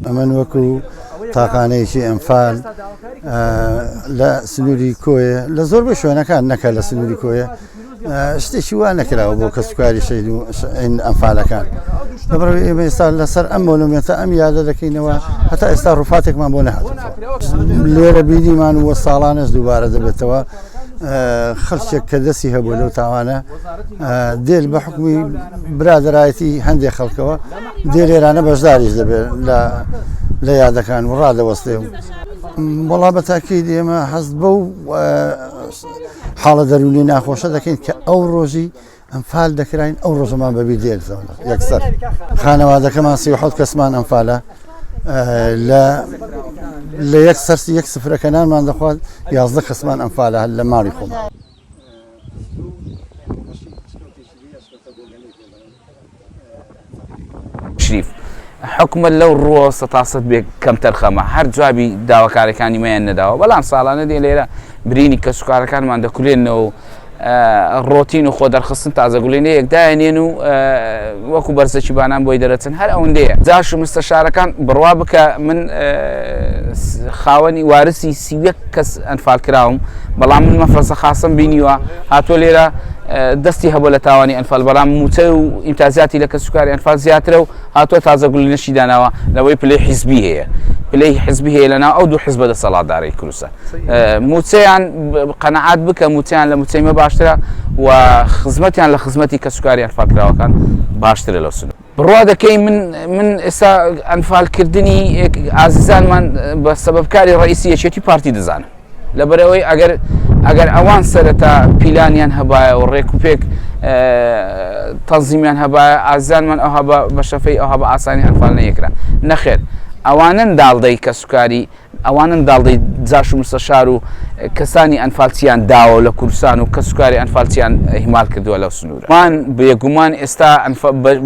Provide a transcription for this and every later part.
ئەمن وەکو تاقانەیەکی ئەنفال لە سنووری کۆیە لە زۆر بە شوێنەکان نەکە لە سنووری کۆیە شتێکی وا نەکراوە بۆ کەسوکاری شەید و ئەنفالەکان لەبەر ئێمە ئێستا لەسەر ئەم مۆلومێتە ئەم یادە دەکەینەوە هەتا ئێستا ڕووفاتێکمان بۆ نەهاتووە لێرە بیریمان وە ساڵانەش دووبارە دەبێتەوە خەڵکێک کە دەستی هەبوو لەو تاوانە دێل بە حکومی برادەرایەتی هەندێک خەڵکەوە دێلێرانە بەشداریش دەبێت لە یادەکان و ڕادەوەستێ وەڵا بە تاکید ئێمە هەست بەو حاڵە دەرونی ناخۆشە دەکەین کە ئەو ڕۆژی ئەنفال دەکراین ئەو ڕۆژەمان بەبی دێرزەوە یەکسەر خانەوادەکەمان 37 کەسمان ئەنفالە لە یەک سەرسی یەک سفرەکەنانمان دەخوات 11 کەسمان ئەنفالە هەر لە ماڵی خۆمان شریف حکومە لەو ڕۆ سەتاسەد بێ کەمتەر خەمە هەر جوابی داواکارەکانی مەیان نەداوە بەڵام ساڵانە دێ لێرە برینی کەسوکارەکانمان دەکولێنەوە ڕۆتین و خۆ دەرخستن تازەگوڵێنێ یەکداێنێن و وەکو بەرزەکی بانان بۆی دەرەچن هەر ئەوەندەیە جاش و مستەشارەکان بڕوا بکە من خاوەنی وارسی 31 کەس ئەنفال کراوم بەڵام من مەفرەسە خاسم بینیوە هاتووە لێرە دەستی هەبوو لە تاوانی ئەنفال بەڵام موچە و ئیمتازاتی لە کەسوکاری ئەنفال زیاترە و هاتووە تازەگوڵێنەشی داناوە لەوەی پلەی حیزبی هەیە پلەی حزبی هەیە لەناو ئەو دوو حزبە دەسەڵاتدارەی کوردستان موچەیان قەنەعات بکە موچیان لە موچەیمە باشترە و خزمەتیان لە خزمەتی کەسوکاری ئەنفالکراوەکان باشترە لەو سنوور بڕوا دەکەی من ئێستا ئەنفالکردنی ئازیزانمان بە سەبەبکاری ڕئیسی یەکێتی پارتی دەزانم لەبەرەوەی ئەگەر ئەوان سەرەتا پیلانیان هەبایە و ڕێک و پێک تەنزیمیان هەبایە ئازیزانمان ئەوها بە شەفەی ئەوها بە ئاسانی ئەنفال نەیەکرا نەخێر ئەوانن داڵدەی کەسوکاری ئەوانن داڵدەی جاش و مستەشار و کەسانی ئەنفالچیان داوە لە کوردستان و کەسوکاری ئەنفالچیان هیمال کردووە لەو سنوورە مان بێگومان ئێستا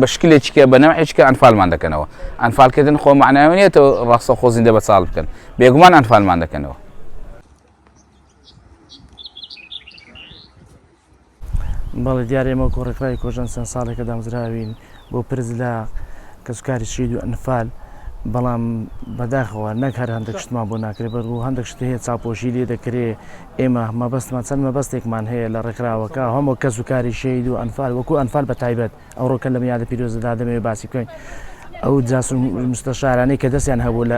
بە شکلێکیکە بە نەوعێکیکە ئەنفالمان دەکەنەوە ئەنفالکردن خۆ معناوی نیەتەوە ڕاستە خۆ زیندە بە چاڵ بکەن بێگومان ئەنفالمان دەکەنەوە بەڵێ دیارە ئێمە کۆڕێکخراوی کۆژان چەند ساڵێکە دامزراوین بۆ پرز لە کەسوکاری شید و ئەنفال بەڵام بەداخەوە نەک هەر هەندێک شتمان بۆ ناکرێت بەر هەندێک شت هەیە چاپۆشی لێ دەکرێت ئێمە مەبەستمان چەند مەبەستێکمان هەیە لە ڕێکخراوەکە هەموو کەسوکاری شید و ئەنفال وەکو ئەنفال بە تایبەت ئەوڕۆکە لە میادە پیرۆزەدا دەمەوێت باسی بکەین ئەو جاسو مستەشارانەی کە دەستیان هەبوو لە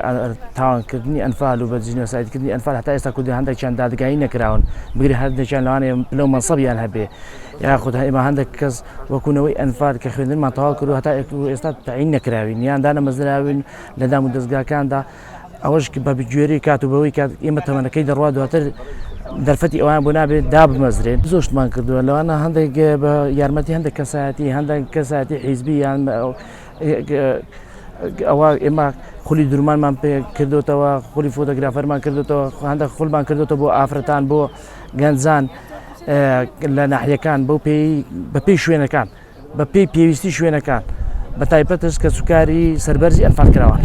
تاوانکردنی ئەنفال و بە جینۆسایدکردنی ئەنفال هەتا ئێستا کوردی هەندێکیان دادگایی نەکراون بگری هەندێکیان لەوانێ لەو مەنسەبیان هەبێ یاخود ئێمە هەندێک کەس وەکوونەوەی ئەنفال کە خوێندنمان تەواو کرد و هەتا ئێستا تعین نەکراوین یان دانەمەزراوین لە دام و دەستگاکاندا ئەوەش بە بگوێری کات و بەوەی کات ئێمە تەمەنەکەی دەڕوا دواتر دەرفەتی ئەوان بۆ نابێت دابمەزرێن زۆر شتمان کردووە لەوانە هەندێک بە یارمەتی هەندێک کەسایەتی هەندێک کەسایەتی حیزبی یان ئەوە ئێمە خولی درمانمان پێ کردوتەوە خولی فۆتۆگرافەرمان کردوتەوە هەندێک خولمان کردوتەوە بۆ ئافرەتان بۆ گەنجان لە ناحیەکان بە پێی شوێنەکان بە پێی پێویستی شوێنەکان بە تایبەتش کە سوکاری سەربەرزی ئەنفالکراوە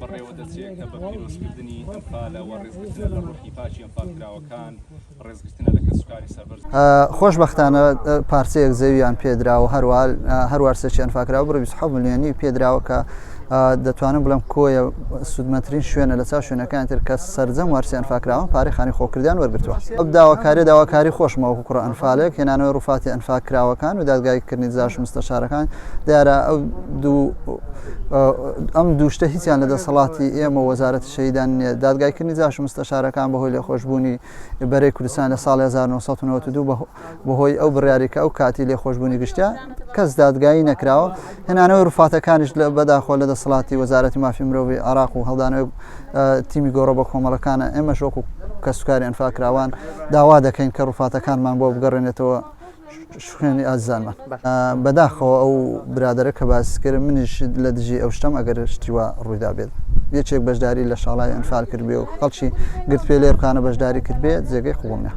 بەڕێوەدەچێت کە بە پیرۆزکردنی ئەنفالە و ڕێزگرتنە لە ڕۆحی پاچی ئەنفالکراوەکان ڕێزگرتنە لە کەسوکاری سەربەرز خۆشبەختانە پارچەیەک زەویان پێدراوە هەروار سەرچی ئەنفالکراوە بڕ 27 ملیۆنی پێدراوە کە دەتوانم بڵم کۆیە سوودمەترین شوێنە لە چاو شوێنەکان تر کە سەرجەم وارسی ئەنفالکراوە پارەی خانی خۆکردیان وەرگرتووە ئەو داواکاری خۆشمەوە کوڕە ئەنفالێک هێنانەوەی ڕووفاتی ئەنفالکراوەکان و دادگایکردنی جاش و مستەشارەکان دیارە ئەم دوو شتە هیچیان لە دەسەڵاتی ئێمە وەزارەتی شەهیدان نیە دادگایکردنی جاش و مستەشارەکان بەهۆی لێخۆشبوونی بەرەی کوردستان لە ساڵی 1992 بەهۆی ئەو بڕیاریکە ئەو کاتی لێخۆشبوونی گشتیان کەس دادگایی نەکراوە هێنانەوەی ڕووفاتەکانیش لە بەداخۆ لە دەسەڵاتی وەزارەتی مافی مرۆڤی عێراق و هەڵدانەوەی تیمی گۆڕە بە کۆمەڵەکانە ئێمەش وەکو کەسوکاری ئەنفالکراوان داوا دەکەین کە ڕووفاتەکانمان بۆ بگەڕێنێتەوە شوێنی ئازیزانمان بەداخەوە ئەو برادەرە کە باسی کرد منیش لە دژی ئەو شتم ئەگەر شتی وە ڕوویدا بێت یەکێک بەشداری لە شاڵای ئەنفال کرد بێ و خەڵکی گرت پێ لێرکانە بەشداری کرد بێت جێگەی خوڵم نیە